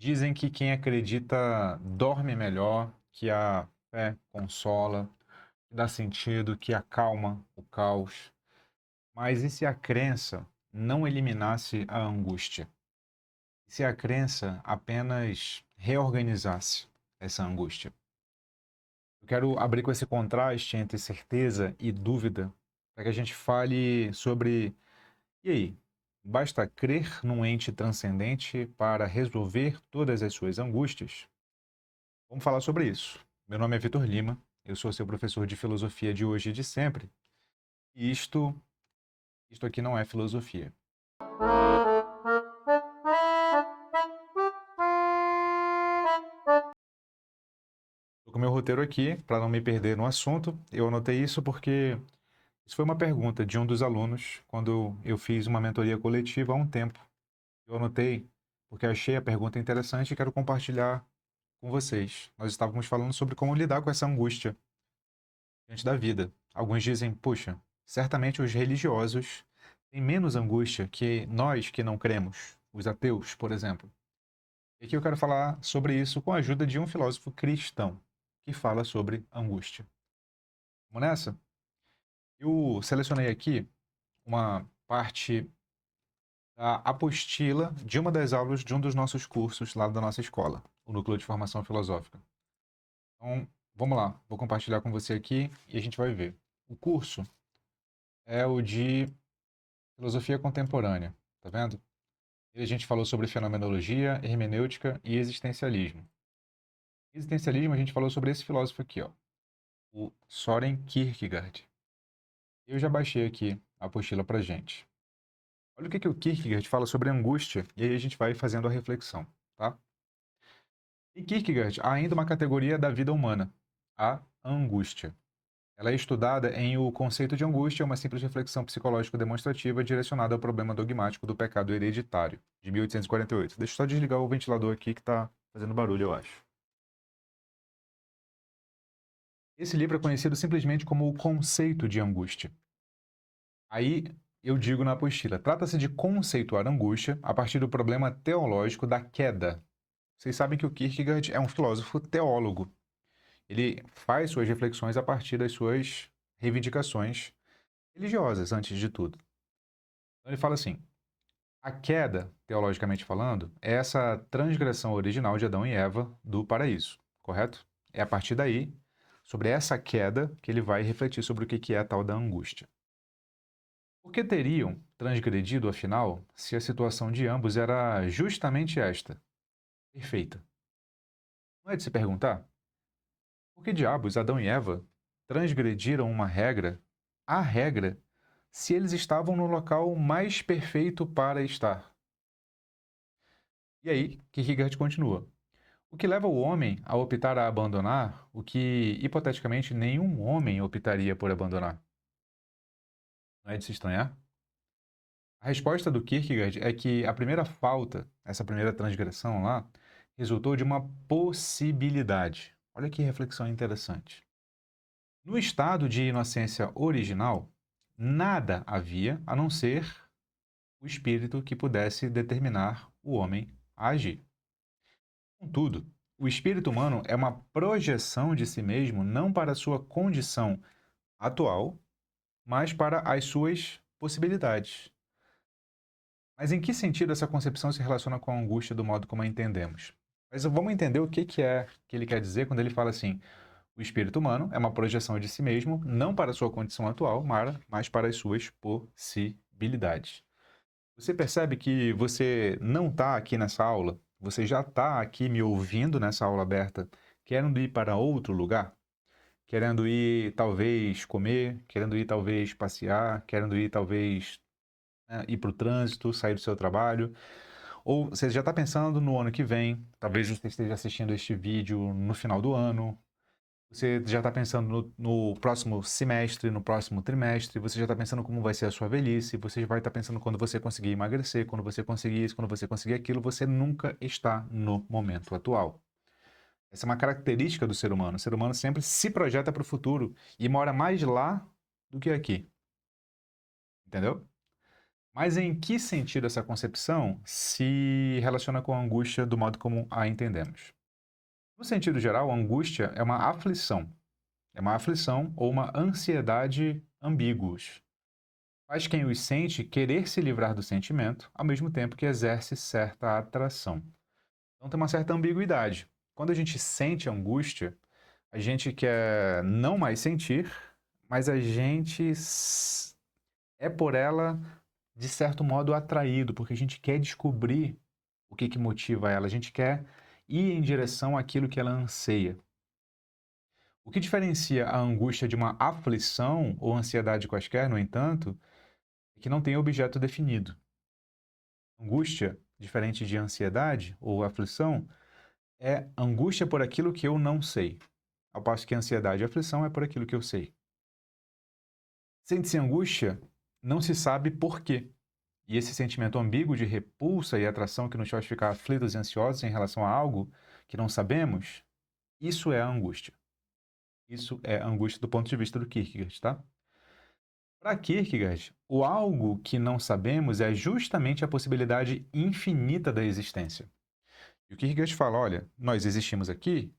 Dizem que quem acredita dorme melhor, que a fé consola, que dá sentido, que acalma o caos. Mas e se a crença não eliminasse a angústia? E se a crença apenas reorganizasse essa angústia? Eu quero abrir com esse contraste entre certeza e dúvida, para que a gente fale sobre, e aí, basta crer num ente transcendente para resolver todas as suas angústias? Vamos falar sobre isso. Meu nome é Vitor Lima, eu sou seu professor de filosofia de hoje e de sempre. E isto aqui não é filosofia. Estou com meu roteiro aqui, para não me perder no assunto. Eu anotei isso porque isso foi uma pergunta de um dos alunos quando eu fiz uma mentoria coletiva há um tempo. Eu anotei porque achei a pergunta interessante e quero compartilhar com vocês. Nós estávamos falando sobre como lidar com essa angústia diante da vida. Alguns dizem, puxa, certamente os religiosos têm menos angústia que nós que não cremos, os ateus, por exemplo. E aqui eu quero falar sobre isso com a ajuda de um filósofo cristão que fala sobre angústia. Vamos nessa? Eu selecionei aqui uma parte da apostila de uma das aulas de um dos nossos cursos lá da nossa escola, o Núcleo de Formação Filosófica. Então, vamos lá, vou compartilhar com você aqui e a gente vai ver. O curso é o de Filosofia Contemporânea, tá vendo? E a gente falou sobre fenomenologia, hermenêutica e existencialismo. Existencialismo, a gente falou sobre esse filósofo aqui, ó, o Soren Kierkegaard. Eu já baixei aqui a apostila pra gente. Olha o que o Kierkegaard fala sobre angústia, e aí a gente vai fazendo a reflexão, tá? Em Kierkegaard, há ainda uma categoria da vida humana, a angústia. Ela é estudada em O Conceito de Angústia, uma simples reflexão psicológica demonstrativa direcionada ao problema dogmático do pecado hereditário, de 1848. Deixa eu só desligar o ventilador aqui que está fazendo barulho, eu acho. Esse livro é conhecido simplesmente como O Conceito de Angústia. Aí eu digo na apostila, trata-se de conceituar angústia a partir do problema teológico da queda. Vocês sabem que o Kierkegaard é um filósofo teólogo. Ele faz suas reflexões a partir das suas reivindicações religiosas, antes de tudo. Então ele fala assim: a queda, teologicamente falando, é essa transgressão original de Adão e Eva do paraíso, correto? É a partir daí, sobre essa queda, que ele vai refletir sobre o que é a tal da angústia. Por que teriam transgredido, afinal, se a situação de ambos era justamente esta, perfeita? Não é de se perguntar? Por que diabos Adão e Eva transgrediram uma regra, a regra, se eles estavam no local mais perfeito para estar? E aí, Kierkegaard continua. O que leva o homem a optar a abandonar o que, hipoteticamente, nenhum homem optaria por abandonar? Não é de se estranhar? A resposta do Kierkegaard é que a primeira falta, essa primeira transgressão lá, resultou de uma possibilidade. Olha que reflexão interessante. No estado de inocência original, nada havia a não ser o espírito que pudesse determinar o homem a agir. Contudo, o espírito humano é uma projeção de si mesmo não para a sua condição atual, mas para as suas possibilidades. Mas em que sentido essa concepção se relaciona com a angústia do modo como a entendemos? Mas vamos entender o que é que ele quer dizer quando ele fala assim: o espírito humano é uma projeção de si mesmo, não para a sua condição atual, mas para as suas possibilidades. Você percebe que você não está aqui nessa aula, você já está aqui me ouvindo nessa aula aberta, querendo ir para outro lugar? Querendo ir, talvez, comer, querendo ir, talvez, passear, querendo ir, talvez, né, ir para o trânsito, sair do seu trabalho. Ou você já está pensando no ano que vem, talvez você esteja assistindo este vídeo no final do ano, você já está pensando no próximo semestre, no próximo trimestre, você já está pensando como vai ser a sua velhice, você vai estar pensando quando você conseguir emagrecer, quando você conseguir isso, quando você conseguir aquilo, você nunca está no momento atual. Essa é uma característica do ser humano. O ser humano sempre se projeta para o futuro e mora mais lá do que aqui. Entendeu? Mas em que sentido essa concepção se relaciona com a angústia do modo como a entendemos? No sentido geral, a angústia é uma aflição. É uma aflição ou uma ansiedade ambíguos. Faz quem os sente querer se livrar do sentimento, ao mesmo tempo que exerce certa atração. Então tem uma certa ambiguidade. Quando a gente sente angústia, a gente quer não mais sentir, mas a gente é por ela, de certo modo, atraído, porque a gente quer descobrir o que motiva ela, a gente quer ir em direção àquilo que ela anseia. O que diferencia a angústia de uma aflição ou ansiedade quaisquer, no entanto, é que não tem objeto definido. Angústia, diferente de ansiedade ou aflição, é angústia por aquilo que eu não sei, ao passo que ansiedade e aflição é por aquilo que eu sei. Sente-se angústia, não se sabe por quê. E esse sentimento ambíguo de repulsa e atração que nos faz ficar aflitos e ansiosos em relação a algo que não sabemos, isso é a angústia. Isso é a angústia do ponto de vista do Kierkegaard, tá? Para Kierkegaard, o algo que não sabemos é justamente a possibilidade infinita da existência. E o Kierkegaard fala, olha, nós existimos aqui,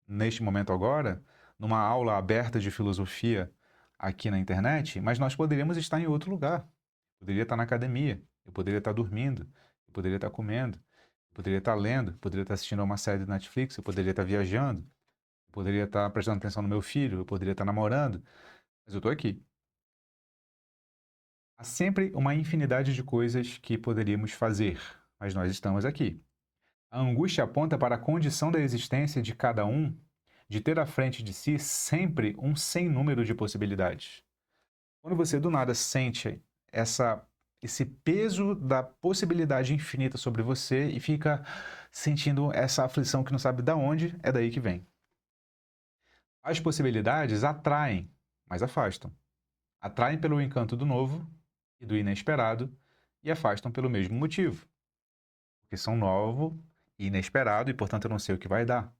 neste momento agora, numa aula aberta de filosofia aqui na internet, mas nós poderíamos estar em outro lugar. Eu poderia estar na academia, eu poderia estar dormindo, eu poderia estar comendo, eu poderia estar lendo, eu poderia estar assistindo a uma série de Netflix, eu poderia estar viajando, eu poderia estar prestando atenção no meu filho, eu poderia estar namorando, mas eu estou aqui. Há sempre uma infinidade de coisas que poderíamos fazer, mas nós estamos aqui. A angústia aponta para a condição da existência de cada um de ter à frente de si sempre um sem número de possibilidades. Quando você do nada sente esse peso da possibilidade infinita sobre você e fica sentindo essa aflição que não sabe de onde, é daí que vem. As possibilidades atraem, mas afastam. Atraem pelo encanto do novo e do inesperado e afastam pelo mesmo motivo, porque são novo e inesperado e, portanto, eu não sei o que vai dar.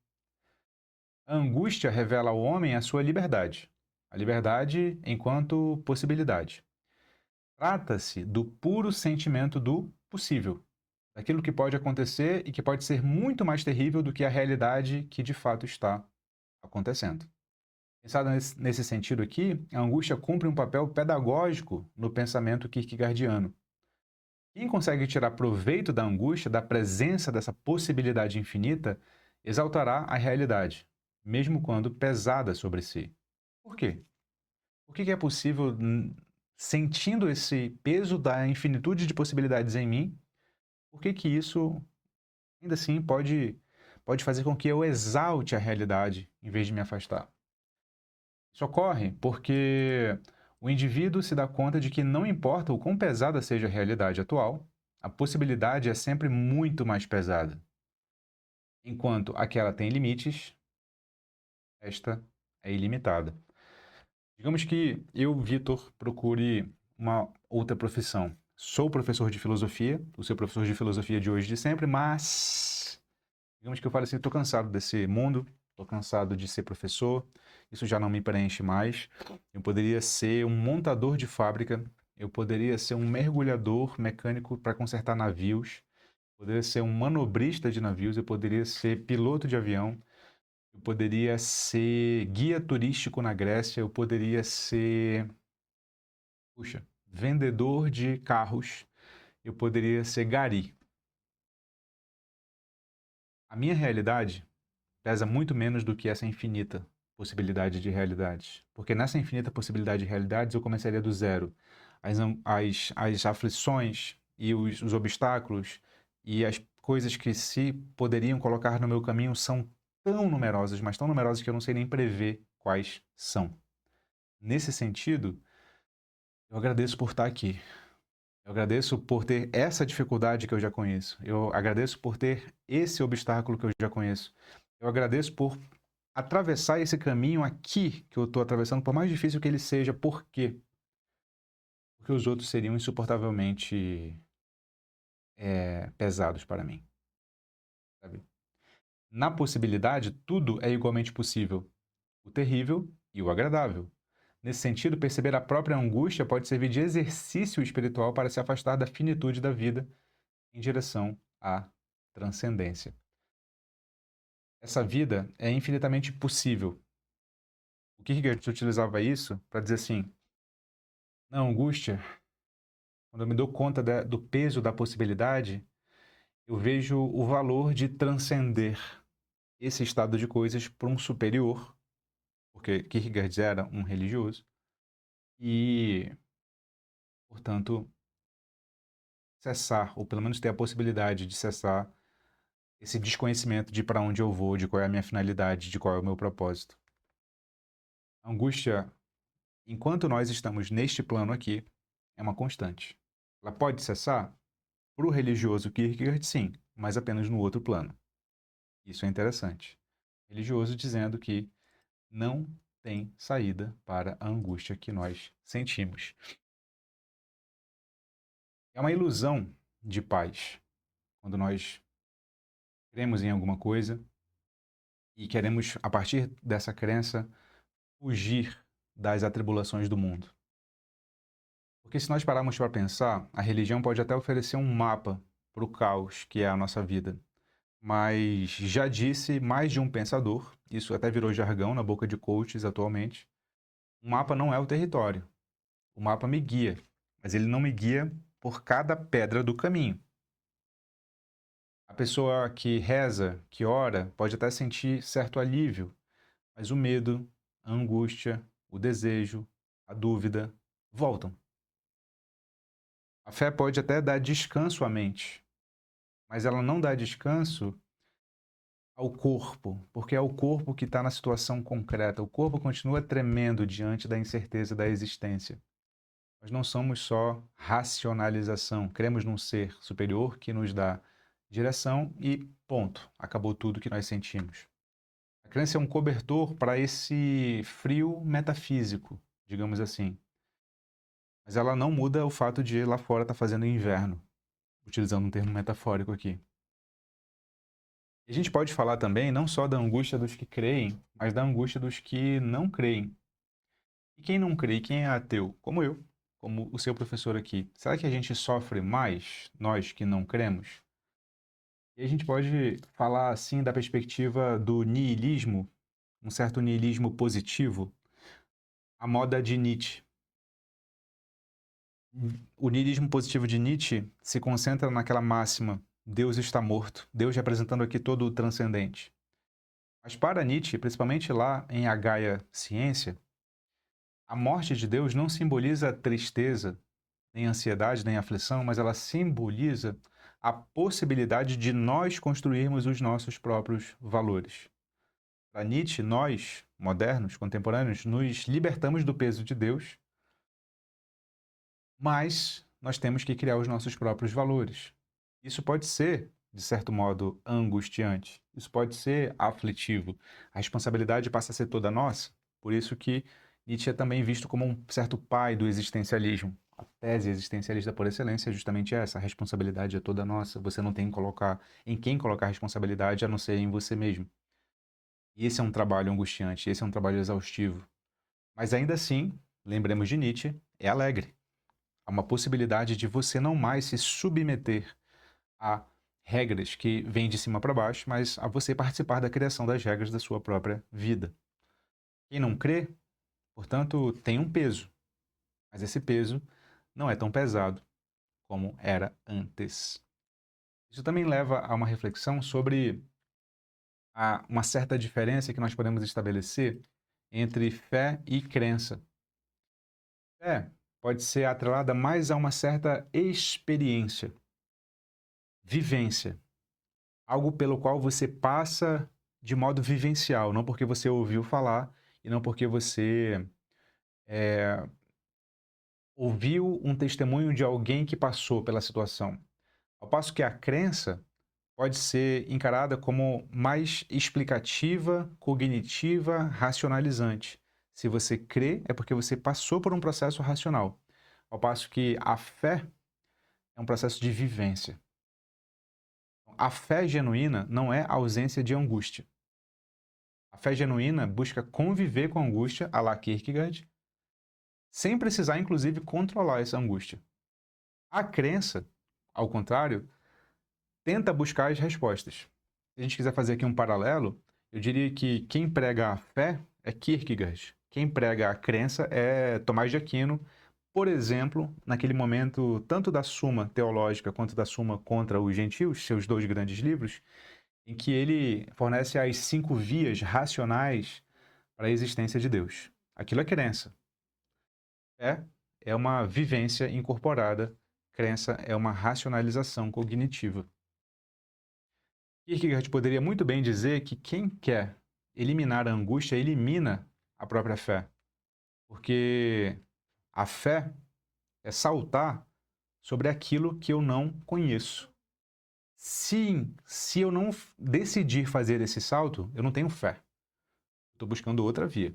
A angústia revela ao homem a sua liberdade, a liberdade enquanto possibilidade. Trata-se do puro sentimento do possível, daquilo que pode acontecer e que pode ser muito mais terrível do que a realidade que de fato está acontecendo. Pensado nesse sentido aqui, a angústia cumpre um papel pedagógico no pensamento kierkegaardiano. Quem consegue tirar proveito da angústia, da presença dessa possibilidade infinita, exaltará a realidade, mesmo quando pesada sobre si. Por quê? Por que é possível, sentindo esse peso da infinitude de possibilidades em mim, por que isso, ainda assim, pode fazer com que eu exalte a realidade em vez de me afastar? Isso ocorre porque o indivíduo se dá conta de que não importa o quão pesada seja a realidade atual, a possibilidade é sempre muito mais pesada. Enquanto aquela tem limites, esta é ilimitada. Digamos que eu, Vitor, procure uma outra profissão. Sou professor de filosofia, o seu professor de filosofia de hoje e de sempre, mas digamos que eu fale assim, estou cansado desse mundo, estou cansado de ser professor, isso já não me preenche mais. Eu poderia ser um montador de fábrica, eu poderia ser um mergulhador mecânico para consertar navios, eu poderia ser um manobrista de navios, eu poderia ser piloto de avião, eu poderia ser guia turístico na Grécia, eu poderia ser, puxa, vendedor de carros, eu poderia ser gari. A minha realidade pesa muito menos do que essa infinita possibilidade de realidades. Porque nessa infinita possibilidade de realidades eu começaria do zero. As aflições e os obstáculos e as coisas que se poderiam colocar no meu caminho são tão numerosas, mas tão numerosas que eu não sei nem prever quais são. Nesse sentido, eu agradeço por estar aqui. Eu agradeço por ter essa dificuldade que eu já conheço. Eu agradeço por ter esse obstáculo que eu já conheço. Eu agradeço por atravessar esse caminho aqui que eu estou atravessando, por mais difícil que ele seja. Por quê? Porque os outros seriam insuportavelmente pesados para mim. Sabe? Na possibilidade, tudo é igualmente possível. O terrível e o agradável. Nesse sentido, perceber a própria angústia pode servir de exercício espiritual para se afastar da finitude da vida em direção à transcendência. Essa vida é infinitamente possível. O Kierkegaard utilizava isso para dizer assim: na angústia, quando eu me dou conta do peso da possibilidade, eu vejo o valor de transcender esse estado de coisas para um superior, porque Kierkegaard era um religioso, e, portanto, cessar, ou pelo menos ter a possibilidade de cessar esse desconhecimento de para onde eu vou, de qual é a minha finalidade, de qual é o meu propósito. A angústia, enquanto nós estamos neste plano aqui, é uma constante. Ela pode cessar? Para o religioso Kierkegaard, sim, mas apenas no outro plano. Isso é interessante. Religioso dizendo que não tem saída para a angústia que nós sentimos. É uma ilusão de paz quando nós cremos em alguma coisa e queremos, a partir dessa crença, fugir das atribulações do mundo. Porque se nós pararmos para pensar, a religião pode até oferecer um mapa para o caos que é a nossa vida. Mas já disse mais de um pensador, isso até virou jargão na boca de coaches atualmente, o mapa não é o território. O mapa me guia, mas ele não me guia por cada pedra do caminho. A pessoa que reza, que ora, pode até sentir certo alívio, mas o medo, a angústia, o desejo, a dúvida voltam. A fé pode até dar descanso à mente, mas ela não dá descanso ao corpo, porque é o corpo que está na situação concreta. O corpo continua tremendo diante da incerteza da existência. Nós não somos só racionalização, cremos num ser superior que nos dá direção e ponto, acabou tudo que nós sentimos. A crença é um cobertor para esse frio metafísico, digamos assim. Mas ela não muda o fato de lá fora estar fazendo inverno, utilizando um termo metafórico aqui. E a gente pode falar também não só da angústia dos que creem, mas da angústia dos que não creem. E quem não crê, quem é ateu, como eu, como o seu professor aqui, será que a gente sofre mais, nós que não cremos? E a gente pode falar assim da perspectiva do niilismo, um certo niilismo positivo, a moda de Nietzsche. O niilismo positivo de Nietzsche se concentra naquela máxima: Deus está morto, Deus representando aqui todo o transcendente. Mas para Nietzsche, principalmente lá em A Gaia Ciência, a morte de Deus não simboliza tristeza, nem ansiedade, nem aflição, mas ela simboliza a possibilidade de nós construirmos os nossos próprios valores. Para Nietzsche, nós, modernos, contemporâneos, nos libertamos do peso de Deus, mas nós temos que criar os nossos próprios valores. Isso pode ser, de certo modo, angustiante. Isso pode ser aflitivo. A responsabilidade passa a ser toda nossa. Por isso que Nietzsche é também visto como um certo pai do existencialismo. A tese existencialista por excelência é justamente essa: a responsabilidade é toda nossa. Você não tem que colocar em quem colocar a responsabilidade a não ser em você mesmo. E esse é um trabalho angustiante, esse é um trabalho exaustivo. Mas ainda assim, lembremos de Nietzsche, é alegre. Há uma possibilidade de você não mais se submeter a regras que vêm de cima para baixo, mas a você participar da criação das regras da sua própria vida. Quem não crê, portanto, tem um peso, mas esse peso não é tão pesado como era antes. Isso também leva a uma reflexão sobre uma certa diferença que nós podemos estabelecer entre fé e crença. Fé pode ser atrelada mais a uma certa experiência, vivência, algo pelo qual você passa de modo vivencial, não porque você ouviu falar e não porque você ouviu um testemunho de alguém que passou pela situação. Ao passo que a crença pode ser encarada como mais explicativa, cognitiva, racionalizante. Se você crê, é porque você passou por um processo racional. Ao passo que a fé é um processo de vivência. A fé genuína não é ausência de angústia. A fé genuína busca conviver com a angústia, à la Kierkegaard, sem precisar, inclusive, controlar essa angústia. A crença, ao contrário, tenta buscar as respostas. Se a gente quiser fazer aqui um paralelo, eu diria que quem prega a fé é Kierkegaard. Quem prega a crença é Tomás de Aquino, por exemplo, naquele momento, tanto da Suma Teológica quanto da Suma contra os Gentios, seus 2 grandes livros, em que ele fornece as 5 vias racionais para a existência de Deus. Aquilo é crença. Fé é uma vivência incorporada, crença é uma racionalização cognitiva. Kierkegaard poderia muito bem dizer que quem quer eliminar a angústia elimina a própria fé, porque a fé é saltar sobre aquilo que eu não conheço. Se eu não decidir fazer esse salto, eu não tenho fé. Estou buscando outra via.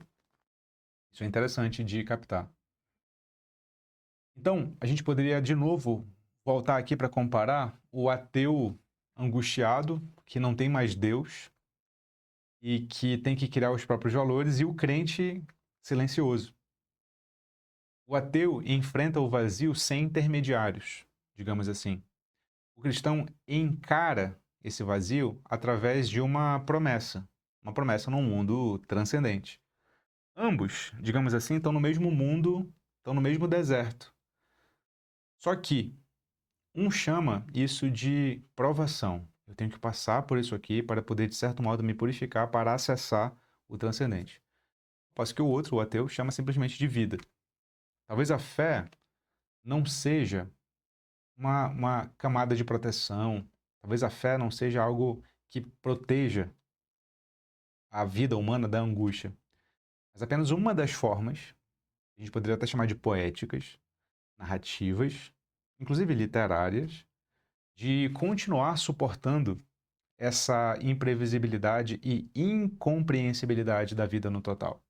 Isso é interessante de captar. Então, a gente poderia, de novo, voltar aqui para comparar o ateu angustiado, que não tem mais Deus e que tem que criar os próprios valores, e o crente silencioso. O ateu enfrenta o vazio sem intermediários, digamos assim. O cristão encara esse vazio através de uma promessa num mundo transcendente. Ambos, digamos assim, estão no mesmo mundo, estão no mesmo deserto. Só que um chama isso de provação. Eu tenho que passar por isso aqui para poder, de certo modo, me purificar para acessar o transcendente. Posso que o outro, o ateu, chama simplesmente de vida. Talvez a fé não seja uma camada de proteção. Talvez a fé não seja algo que proteja a vida humana da angústia. Mas apenas uma das formas, a gente poderia até chamar de poéticas, narrativas, inclusive literárias, de continuar suportando essa imprevisibilidade e incompreensibilidade da vida no total.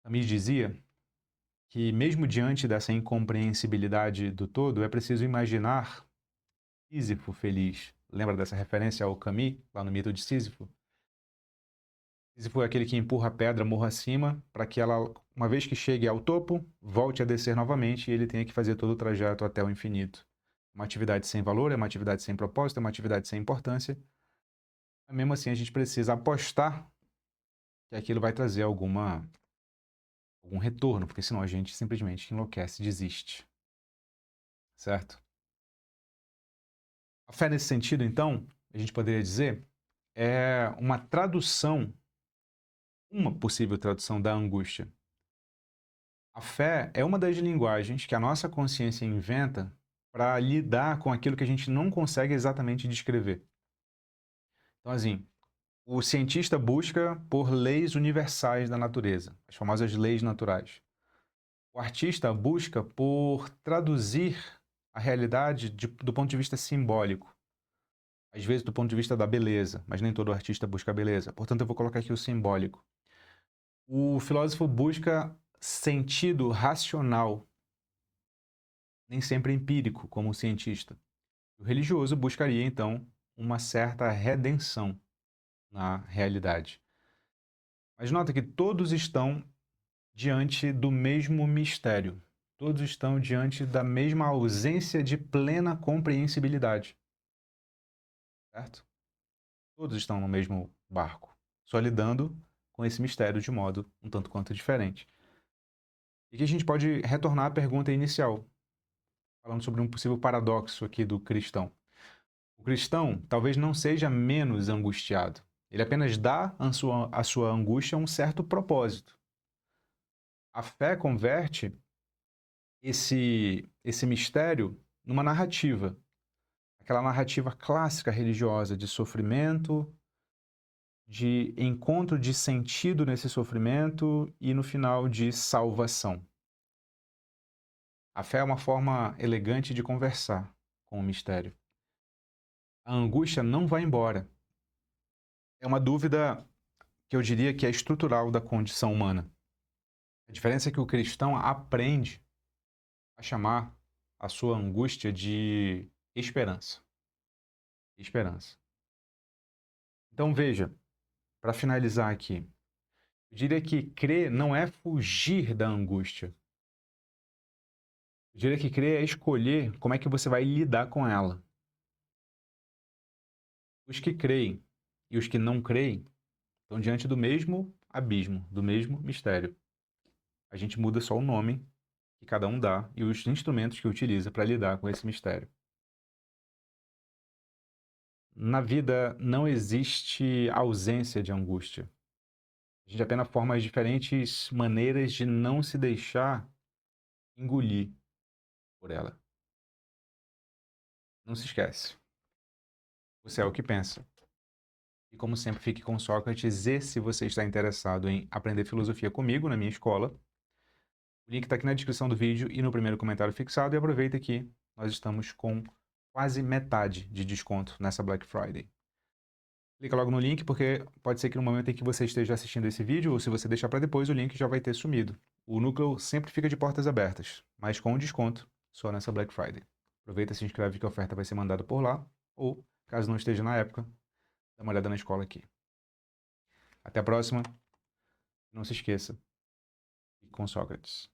Camus dizia que, mesmo diante dessa incompreensibilidade do todo, é preciso imaginar Sísifo feliz. Lembra dessa referência ao Camus, lá no mito de Sísifo? Sísifo é aquele que empurra a pedra morro acima para que ela, uma vez que chegue ao topo, volte a descer novamente e ele tenha que fazer todo o trajeto até o infinito. Uma atividade sem valor, é uma atividade sem propósito, é uma atividade sem importância. Mas mesmo assim, a gente precisa apostar que aquilo vai trazer algum retorno, porque senão a gente simplesmente enlouquece e desiste. Certo? A fé nesse sentido, então, a gente poderia dizer, é uma tradução, uma possível tradução da angústia. A fé é uma das linguagens que a nossa consciência inventa para lidar com aquilo que a gente não consegue exatamente descrever. Então, assim, o cientista busca por leis universais da natureza, as famosas leis naturais. O artista busca por traduzir a realidade do ponto de vista simbólico, às vezes do ponto de vista da beleza, mas nem todo artista busca a beleza. Portanto, eu vou colocar aqui o simbólico. O filósofo busca sentido racional, nem sempre empírico, como o cientista. O religioso buscaria, então, uma certa redenção na realidade. Mas nota que todos estão diante do mesmo mistério. Todos estão diante da mesma ausência de plena compreensibilidade. Certo? Todos estão no mesmo barco, só lidando com esse mistério de modo um tanto quanto diferente. E que a gente pode retornar à pergunta inicial, falando sobre um possível paradoxo aqui do cristão. O cristão talvez não seja menos angustiado. Ele apenas dá à sua angústia um certo propósito. A fé converte esse mistério numa narrativa. Aquela narrativa clássica religiosa de sofrimento, de encontro de sentido nesse sofrimento e, no final, de salvação. A fé é uma forma elegante de conversar com o mistério. A angústia não vai embora. É uma dúvida que eu diria que é estrutural da condição humana. A diferença é que o cristão aprende a chamar a sua angústia de esperança. Esperança. Então veja, para finalizar aqui, Eu diria que crer não é fugir da angústia. Eu diria que crer é escolher como é que você vai lidar com ela. Os que creem e os que não creem estão diante do mesmo abismo, do mesmo mistério. A gente muda só o nome que cada um dá e os instrumentos que utiliza para lidar com esse mistério. Na vida não existe ausência de angústia. A gente apenas forma as diferentes maneiras de não se deixar engolir por ela. Não se esquece. Você é o que pensa. E como sempre, fique com Sócrates. E se você está interessado em aprender filosofia comigo na minha escola, o link está aqui na descrição do vídeo e no primeiro comentário fixado. E aproveita que nós estamos com quase metade de desconto nessa Black Friday. Clica logo no link, porque pode ser que no momento em que você esteja assistindo esse vídeo, ou se você deixar para depois, o link já vai ter sumido. O núcleo sempre fica de portas abertas, mas com desconto só nessa Black Friday. Aproveita e se inscreve que a oferta vai ser mandada por lá, ou, caso não esteja na época, dá uma olhada na escola aqui. Até a próxima. Não se esqueça. Fique com Sócrates.